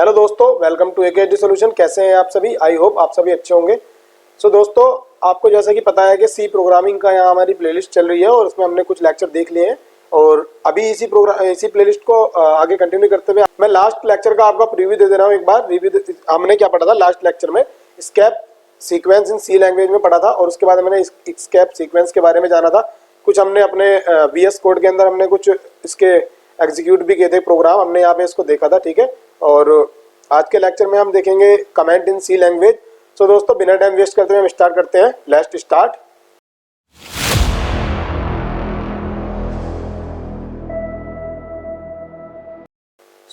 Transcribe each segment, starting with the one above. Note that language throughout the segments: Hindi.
हेलो दोस्तों, वेलकम टू एकेडी सॉल्यूशन। कैसे हैं आप सभी? आई होप आप सभी अच्छे होंगे। दोस्तों, आपको जैसा कि पता है कि सी प्रोग्रामिंग का यहाँ हमारी प्लेलिस्ट चल रही है और उसमें हमने कुछ लेक्चर देख लिए हैं और अभी इसी प्लेलिस्ट को आगे कंटिन्यू करते हुए मैं लास्ट लेक्चर का आपका प्रीव्यू दे रहा हूँ। एक बार रिव्यू हमने क्या पढ़ा था लास्ट लेक्चर में? Escape sequence in C language में पढ़ा था और उसके बाद मैंने स्केप सीक्वेंस के बारे में जाना था। कुछ हमने अपने VS कोड के अंदर हमने कुछ इसके एग्जीक्यूट भी किए थे प्रोग्राम, हमने यहाँ पे इसको देखा था, ठीक है। और आज के लेक्चर में हम देखेंगे कमेंट इन सी लैंग्वेज। दोस्तों, बिना टाइम वेस्ट करते हुए हम स्टार्ट करते हैं। Let's start.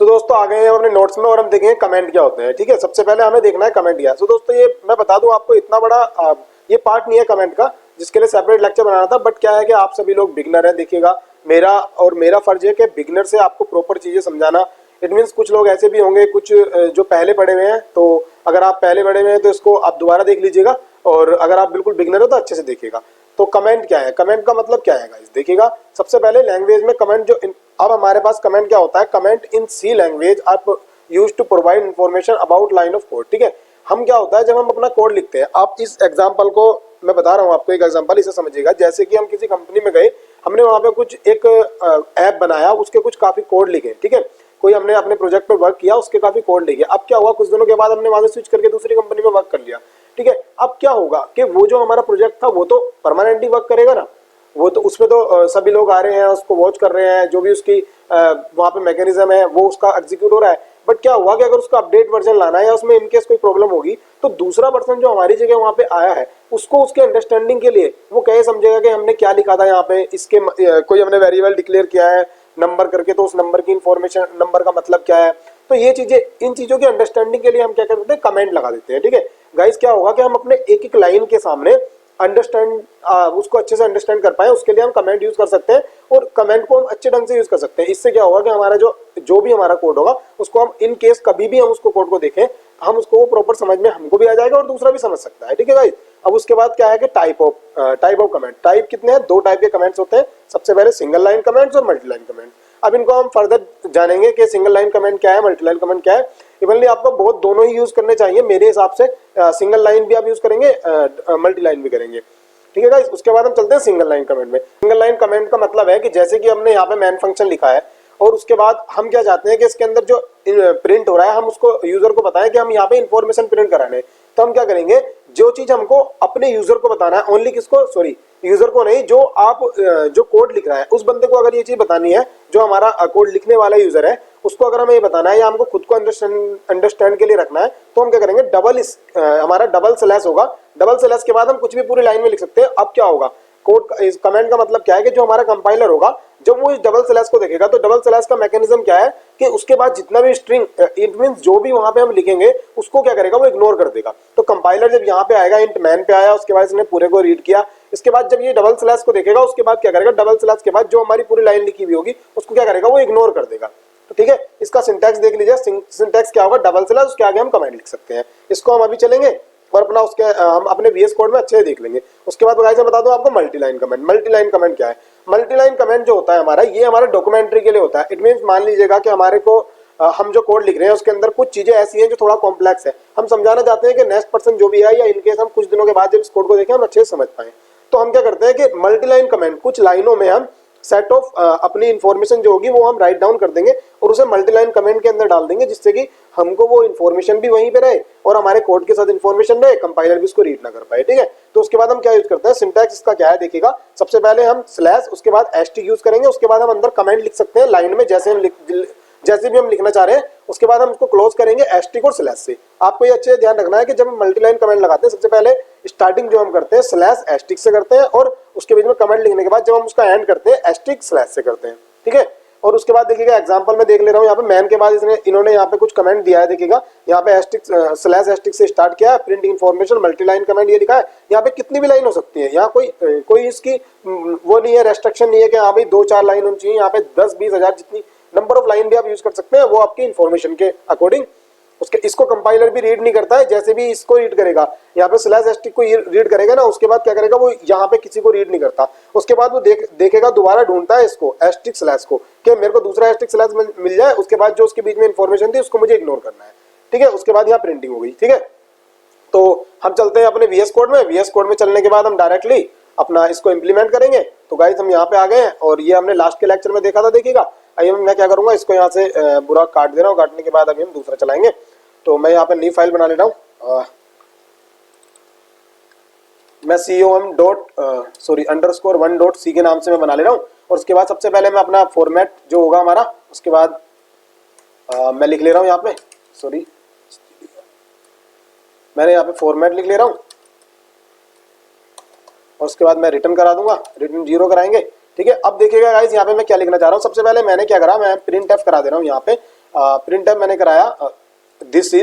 दोस्तों, आ गए हैं अपने नोट्स में और हम देखेंगे कमेंट क्या होते हैं, ठीक है। सबसे पहले हमें देखना है कमेंट क्या। दोस्तों, ये मैं बता दूं आपको, इतना बड़ा ये पार्ट नहीं है कमेंट का जिसके लिए सेपरेट लेक्चर बनाना था, बट क्या है कि आप सभी लोग बिगनर हैं। देखिएगा, मेरा फर्ज है कि बिगनर से आपको प्रॉपर चीजें समझाना। इट मीन्स कुछ लोग ऐसे भी होंगे, कुछ जो पहले पढ़े हुए हैं, तो अगर आप पहले पढ़े हुए हैं तो इसको आप दोबारा देख लीजिएगा, और अगर आप बिल्कुल बिगनर हो तो अच्छे से देखिएगा। तो कमेंट क्या है, कमेंट का मतलब क्या है गाइस? देखिएगा, सबसे पहले लैंग्वेज में कमेंट अब हमारे पास कमेंट क्या होता है? कमेंट इन सी लैंग्वेज आप use to provide information about line of code, ठीक है। हम क्या होता है जब हम अपना कोड लिखते हैं, आप इस एग्जाम्पल को मैं बता रहा हूँ आपको, एक एग्जाम्पल, इसे समझिएगा। जैसे कि हम किसी कंपनी में गए, हमने वहां पे कुछ एक ऐप बनाया, उसके कुछ काफी कोड लिखे, ठीक है। कोई हमने अपने प्रोजेक्ट पे वर्क किया, उसके काफी कोड लिखे। अब क्या हुआ, कुछ दिनों के बाद हमने वहां से स्विच करके दूसरी कंपनी में वर्क कर लिया, ठीक है। अब क्या होगा कि वो जो हमारा प्रोजेक्ट था वो तो परमानेंटली वर्क करेगा ना, वो तो उसमें तो सभी लोग आ रहे हैं, उसको वॉच कर रहे हैं, जो भी उसकी वहां पे मैकेनिज्म है वो उसका एग्जीक्यूट हो रहा है। बट क्या हुआ कि अगर उसका अपडेट वर्जन लाना है या उसमें इनकेस कोई प्रॉब्लम होगी, तो दूसरा पर्सन जो हमारी जगह वहां पे आया है, उसको उसके अंडरस्टैंडिंग के लिए वो कैसे समझेगा कि हमने क्या लिखा था यहाँ पे, इसके कोई हमने वेरिएबल डिक्लेयर किया है नंबर करके, तो उस नंबर की इंफॉर्मेशन, नंबर का मतलब क्या है। तो ये चीजें, इन चीजों की अंडरस्टैंडिंग के लिए हम क्या करते हैं, कमेंट लगा देते हैं, ठीक है गाइस। क्या होगा कि हम अपने एक एक लाइन के सामने उसको अच्छे से अंडरस्टैंड कर पाए, उसके लिए हम कमेंट यूज कर सकते हैं और कमेंट को हम अच्छे ढंग से यूज कर सकते हैं। इससे क्या होगा कि हमारा जो भी हमारा कोड होगा, उसको हम इन केस कभी भी हम उसको कोड को देखें, हम उसको प्रॉपर समझ में हमको भी आ जाएगा और दूसरा भी समझ सकता है, ठीक है गाइस। अब उसके बाद क्या है कि टाइप ऑफ कमेंट। टाइप कितने हैं? 2 टाइप के कमेंट्स होते हैं। सबसे पहले सिंगल लाइन कमेंट्स और मल्टी लाइन कमेंट। अब इनको हम फर्दर जानेंगे कि सिंगल लाइन कमेंट क्या है, मल्टी लाइन कमेंट क्या है। इवनली आपको बहुत दोनों ही यूज करने चाहिए मेरे हिसाब से। सिंगल लाइन भी आप यूज करेंगे, मल्टी लाइन भी करेंगे, ठीक है गाइस। उसके बाद हम चलते हैं सिंगल लाइन कमेंट में। सिंगल लाइन कमेंट का मतलब है कि जैसे कि हमने यहाँ पे मैन फंक्शन लिखा है और उसके बाद हम क्या चाहते हैं कि इसके अंदर जो प्रिंट हो रहा है, हम उसको यूजर को बताएं कि हम यहाँ पे इंफॉर्मेशन प्रिंट कराने। तो हम क्या करेंगे, जो चीज हमको अपने यूजर को बताना है, ओनली किसको, सॉरी यूजर को नहीं, जो आप जो कोड लिख रहा है उस बंदे को अगर ये चीज बतानी है, जो हमारा कोड लिखने वाला यूजर है, उसको अगर हमें ये बताना है या हमको खुद को अंडरस्टैंड के लिए रखना है, तो हम क्या करेंगे, हमारा डबल स्लैश होगा। डबल स्लैश के बाद हम कुछ भी पूरी लाइन में लिख सकते हैं। अब क्या होगा, इस कमेंट का मतलब क्या है कि जो हमारा कंपाइलर होगा, जब वो इस डबल स्लैश को देखेगा, तो डबल स्लैश का मैकेनिज्म क्या है कि उसके बाद जितना भी स्ट्रिंग, इट मींस जो भी वहां पे हम लिखेंगे, उसको क्या करेगा, वो इग्नोर कर देगा। तो कंपाइलर जब यहाँ पे आएगा, इंट मैन पे आया, उसके बाद इसने पूरे को रीड किया, इसके बाद जब ये डबल स्लैश को देखेगा, उसके बाद क्या करेगा, डबल स्लैश के बाद जो हमारी पूरी लाइन लिखी हुई होगी उसको क्या करेगा, वो इग्नोर कर देगा। तो ठीक है, इसका सिंटैक्स देख लीजिए। सिंटैक्स क्या होगा, डबल स्लैश, उसके आगे हम कमेंट लिख सकते हैं। इसको हम अभी चलेंगे और अपना हम अपने VS कोड में अच्छे से देख लेंगे। उसके बाद गाइस मैं बता दूं आपको multi line comment. Multi line comment क्या है? मल्टी लाइन कमेंट जो होता है हमारा, ये हमारा डॉक्यूमेंट्री के लिए होता है। इट मींस मान लीजिएगा कि हमारे को हम जो कोड लिख रहे हैं उसके अंदर कुछ चीजें ऐसी हैं जो थोड़ा कॉम्प्लेक्स है, हम समझाना चाहते हैं कि नेक्स्ट पर्सन जो भी है, या इनकेस हम कुछ दिनों के बाद जब इस कोड को देखें हम अच्छे से समझ पाए, तो हम क्या करते हैं कि मल्टी लाइन कमेंट, कुछ लाइनों में हम सेट ऑफ अपनी इंफॉर्मेशन जो होगी वो हम राइट डाउन कर देंगे और उसे मल्टी लाइन कमेंट के अंदर डाल देंगे, जिससे कि हमको वो इंफॉर्मेशन भी वहीं पे रहे और हमारे कोड के साथ इंफॉर्मेशन रहे, कंपाइलर भी उसको रीड ना कर पाए, ठीक है। तो उसके बाद हम क्या यूज करते हैं, सिंटैक्स इसका क्या है देखिएगा। सबसे पहले हम स्लैश, उसके बाद एस्टिक यूज करेंगे, उसके बाद हम अंदर कमेंट लिख सकते हैं लाइन में, जैसे भी हम लिखना चाह रहे हैं। उसके बाद हम उसको क्लोज करेंगे एस्टिक और स्लैश से। आपको ये अच्छे ध्यान रखना है कि जब हम मल्टी लाइन कमेंट लगाते हैं, सबसे पहले स्टार्टिंग जो हम करते हैं स्लैश एस्टिक से करते हैं, और उसके बीच में कमेंट लिखने के बाद जब हम उसका एंड करते हैं एस्टिक स्लैश से करते हैं, ठीक है। और उसके बाद देखिएगा, एग्जांपल में देख ले रहा हूँ, यहाँ पे मैन के बाद इन्होंने यहाँ पे कुछ कमेंट दिया है। देखिएगा, यहाँ पे एस्टिक स्लैश एस्टिक से स्टार्ट किया है, print information multi line comment ये लिखा है। यहाँ पे कितनी भी लाइन हो सकती है, यहाँ कोई इसकी वो नहीं है, रेस्ट्रिक्शन नहीं है कि हाँ भाई 2-4 लाइन होनी चाहिए। यहाँ पे 10-20 हजार जितनी नंबर ऑफ लाइन भी आप यूज कर सकते हैं, वो आपकी इन्फॉर्मेशन के अकॉर्डिंग। उसके इसको कंपाइलर भी रीड नहीं करता है, जैसे भी इसको रीड करेगा, यहाँ पे स्लैश एस्टिक को रीड करेगा ना, उसके बाद क्या करेगा, वो यहाँ पे किसी को रीड नहीं करता। उसके बाद वो देखेगा, दोबारा ढूंढता है इसको एस्टिक स्लैश को, कि मेरे को दूसरा एस्टिक स्लैश मिल जाए, उसके बाद जो उसके बीच में इंफॉर्मेशन थी उसको मुझे इग्नोर करना है। ठीक है। उसके बाद यहाँ प्रिंटिंग हो गई, ठीक है। तो हम चलते हैं अपने VS कोड में। VS कोड में चलने के बाद हम डायरेक्टली अपना इसको इम्प्लीमेंट करेंगे। तो गाइस हम यहाँ पे आ गए हैं और ये हमने लास्ट के लेक्चर में देखा था, देखिएगा। अभी मैं क्या करूंगा, इसको यहाँ से पूरा काट दे रहा हूँ। काटने के बाद अभी हम दूसरा चलाएंगे। तो मैं यहाँ पे नई फाइल बना ले रहा हूँ। मैं com.1.c के नाम से मैं बना ले रहा हूँ। और उसके बाद सबसे पहले मैं अपना फॉर्मेट जो होगा हमारा, उसके बाद मैं लिख ले रहा हूँ यहाँ पे, सॉरी मैंने यहाँ पे फॉर्मेट लिख ले रहा हूँ। और उसके बाद मैं रिटर्न करा दूंगा, रिटर्न 0 कराएंगे, ठीक है। अब देखिएगा गाइस यहाँ पे मैं क्या लिखना चाह रहा हूँ। सबसे पहले मैंने क्या करा, मैं प्रिंट एफ करा दे रहा हूँ यहाँ पे। प्रिंट एफ मैंने कराया दिस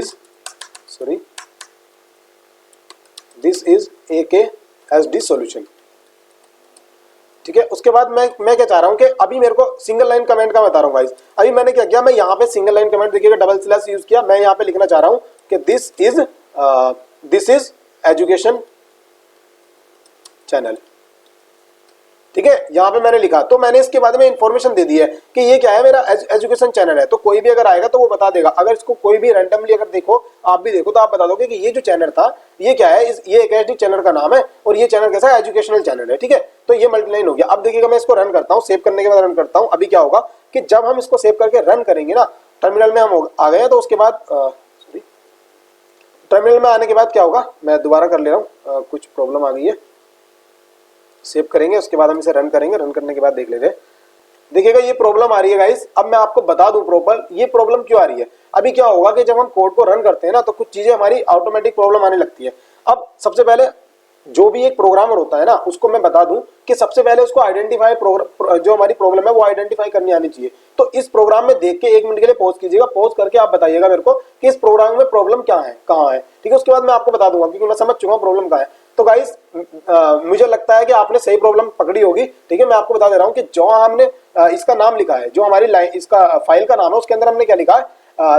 इज AKSD सॉल्यूशन, ठीक है। उसके बाद मैं क्या चाह रहा हूँ कि अभी मेरे को सिंगल लाइन कमेंट का बता रहा हूँ गाइस। अभी मैंने क्या किया, मैं यहाँ पे सिंगल लाइन कमेंट, देखिएगा डबल स्लैश यूज किया। मैं यहाँ पे लिखना चाह रहा हूँ कि दिस इज एजुकेशन चैनल, ठीक है। यहाँ पे मैंने लिखा, तो मैंने इसके बाद में इंफॉर्मेशन दे दी है कि ये क्या है, मेरा एजुकेशन चैनल है। तो कोई भी अगर आएगा तो वो बता देगा। अगर इसको कोई भी रैंडमली अगर देखो, आप भी देखो, तो आप बता दोगे कि ये जो चैनल था ये क्या है, ये AKSD चैनल का नाम है और ये चैनल कैसा है, एजुकेशनल चैनल है, ठीक है। तो ये मल्टीलाइन हो गया। अब देखिएगा मैं इसको रन करता हूँ, सेव करने के बाद रन करता हूँ। अभी क्या होगा कि जब हम इसको सेव करके रन करेंगे ना, टर्मिनल में हम आ गए, तो उसके बाद टर्मिनल में आने के बाद क्या होगा, मैं दोबारा कर ले रहा हूँ, कुछ प्रॉब्लम आ गई है। सेव करेंगे, उसके बाद हम इसे रन करेंगे। रन करने के बाद देख लेते हैं। देखिएगा ये प्रॉब्लम आ रही है गाइस। अब मैं आपको बता दूं प्रॉपर ये प्रॉब्लम क्यों आ रही है। अभी क्या होगा कि जब हम कोड को रन करते हैं ना, तो कुछ चीजें हमारी ऑटोमेटिक प्रॉब्लम आने लगती है। अब सबसे पहले जो भी एक प्रोग्रामर होता है ना, उसको मैं बता दूं कि सबसे पहले उसको आइडेंटिफाई जो हमारी प्रॉब्लम है वो आइडेंटिफाई करनी आनी चाहिए। तो इस प्रोग्राम में देख के 1 मिनट के लिए पॉज कीजिएगा। पॉज करके आप बताइएगा मेरे को कि इस प्रोग्राम में प्रॉब्लम क्या है, कहाँ है, ठीक है। उसके बाद मैं आपको बता दूंगा, क्योंकि मैं समझ चुका हूँ प्रॉब्लम कहाँ है। तो गाइस मुझे लगता है कि आपने सही प्रॉब्लम पकड़ी होगी, ठीक है। मैं आपको बता दे रहा हूँ कि जो हमने इसका नाम लिखा है, जो हमारी लाइन इसका फाइल का नाम है, उसके अंदर हमने क्या लिखा है,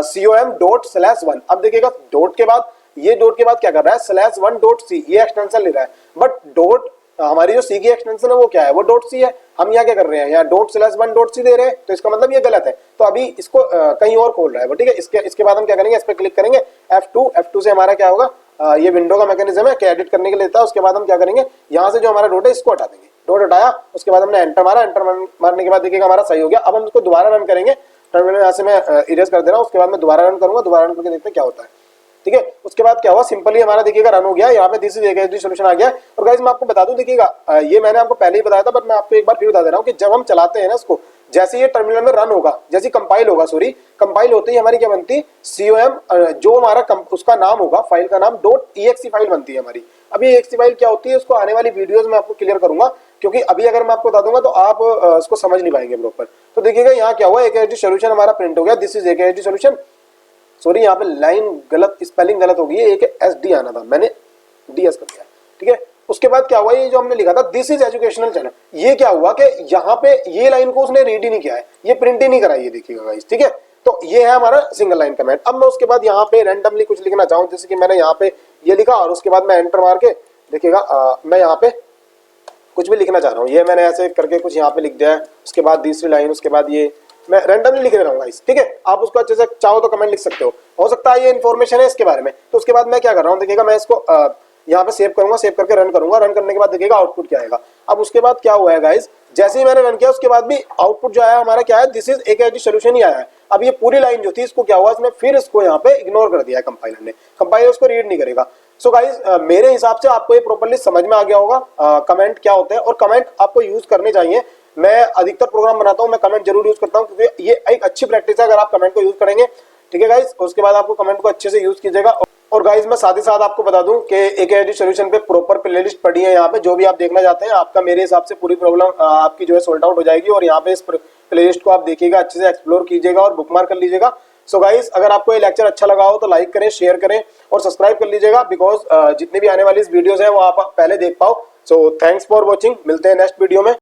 com./1। अब देखिएगा डॉट के बाद, ये डॉट के बाद क्या कर रहा है, /1.c, ये एक्सटेंशन ले रहा है। बट डॉट हमारी जो सी की एक्सटेंशन है वो क्या है, वो .c है। हम यहाँ क्या कर रहे हैं, यहाँ ./1.c दे रहे हैं, तो इसका मतलब ये गलत है। तो अभी इसको कहीं और खोल रहा है वो, ठीक है। इसके बाद हम क्या करेंगे, इस पर क्लिक करेंगे, F2 से हमारा क्या होगा, ये विंडो का मैकेनिज्म है कि एडिट करने के लिए लेता है। उसके बाद हम क्या करेंगे, यहाँ से जो हमारा डॉट है इसको हटा देंगे। डॉट हटाया, उसके बाद हमने एंटर मारा। एंटर मारने के बाद देखिएगा हमारा सही हो गया। अब हम इसको दोबारा रन करेंगे। टर्मिनल यहाँ से मैं इरेज कर दे रहा हूँ। उसके बाद मैं दोबारा रन करूंगा, दोबारा रन करके देखते हैं क्या होता है, ठीक है। उसके बाद क्या हुआ, सिंपली हमारा देखिएगा रन हो गया। यहाँ पे दिस इज AKSD सॉल्यूशन आ गया। और गाइस मैं आपको बता दूं, देखिएगा ये मैंने आपको पहले ही बताया था, बट मैं आपको एक बार फिर बता दे रहा हूँ कि जब हम चलाते हैं ना इसको, जैसे ये टर्मिनल में रन होगा, जैसे कंपाइल होगा, कंपाइल होते ही हमारी क्या बनती, com, जो हमारा उसका नाम होगा, फाइल का नाम .exe फाइल बनती है हमारी। अभी exe फाइल क्या होती है, उसको आने वाली वीडियोस में आपको क्लियर करूंगा, क्योंकि अभी अगर मैं आपको बता दूंगा तो आप उसको समझ नहीं पाएंगे प्रॉपर। तो देखिएगा यहाँ क्या हुआ, AKSD सॉल्यूशन हमारा प्रिंट हो गया, this is AKSD solution. Sorry यहाँ पे लाइन गलत, स्पेलिंग गलत हो गई है, AKSD आना था, मैंने DS कर दिया, ठीक है। उसके बाद क्या हुआ, ये जो हमने लिखा था दिस इज एजुकेशनल चैनल, ये क्या हुआ कि यहाँ पे ये लाइन को उसने रीड ही नहीं किया है, ये प्रिंट ही नहीं कराई है, देखिएगा गाइस, ठीक है। तो ये है हमारा सिंगल लाइन कमेंट। अब मैं उसके बाद यहाँ पे रैंडमली कुछ लिखना चाहूँ, जैसे कि मैंने यहाँ पे ये लिखा और उसके बाद मैं एंटर मार के देखिएगा मैं यहाँ पे कुछ भी लिखना चाह रहा हूँ। ये मैंने ऐसे करके कुछ यहाँ पे लिख दिया है। उसके बाद दूसरी लाइन, उसके बाद ये मैं रैंडमली लिख रहा हूँ गाइस, ठीक है। आप उसको अच्छे से चाहो तो कमेंट लिख सकते हो सकता है ये इन्फॉर्मेशन है इसके बारे में। तो उसके बाद मैं क्या कर रहा हूँ, देखिएगा मैं इसको यहाँ पे सेव करूंगा, सेव करके रन करूंगा। रन करने के बाद देखिएगा आउटपुट क्या आएगा। अब उसके बाद क्या हुआ है गाइस, जैसे ही मैंने रन किया उसके बाद भी आउटपुट जो आया हमारा क्या है, दिस इज AKSD सॉल्यूशन ही आया है। अब ये पूरी लाइन जो थी इसको क्या हुआ, इसने फिर इसको यहाँ पे इग्नोर कर दिया है कंपाइलर ने, कंपाइलर उसको रीड नहीं करेगा। सो गाइस मेरे हिसाब से आपको ये प्रॉपर्ली समझ में आ गया होगा कमेंट क्या होते हैं और कमेंट आपको यूज करने चाहिए। मैं अधिकतर प्रोग्राम बनाता हूँ, मैं कमेंट जरूर यूज करता हूँ, क्योंकि ये एक अच्छी प्रैक्टिस है अगर आप कमेंट को यूज करेंगे, ठीक है गाइस। उसके बाद आपको कमेंट को अच्छे से यूज कीजिएगा। और गाइस मैं साथ ही साथ आपको बता दूं कि AKSD सॉल्यूशन पे प्रॉपर प्लेलिस्ट पड़ी है यहाँ पे, जो भी आप देखना चाहते हैं आपका मेरे हिसाब से पूरी प्रॉब्लम आपकी जो है सॉल्ट आउट हो जाएगी। और यहाँ पे इस प्लेलिस्ट को आप देखिएगा, अच्छे से एक्सप्लोर कीजिएगा और बुकमार्क कर लीजिएगा। सो गाइस अगर आपको ये लेक्चर अच्छा लगा हो तो लाइक करें, शेयर करें और सब्सक्राइब कर लीजिएगा, बिकॉज जितनी भी आने वाली वीडियोस है वो आप पहले देख पाओ। सो थैंक्स फॉर वॉचिंग, मिलते हैं नेक्स्ट वीडियो में।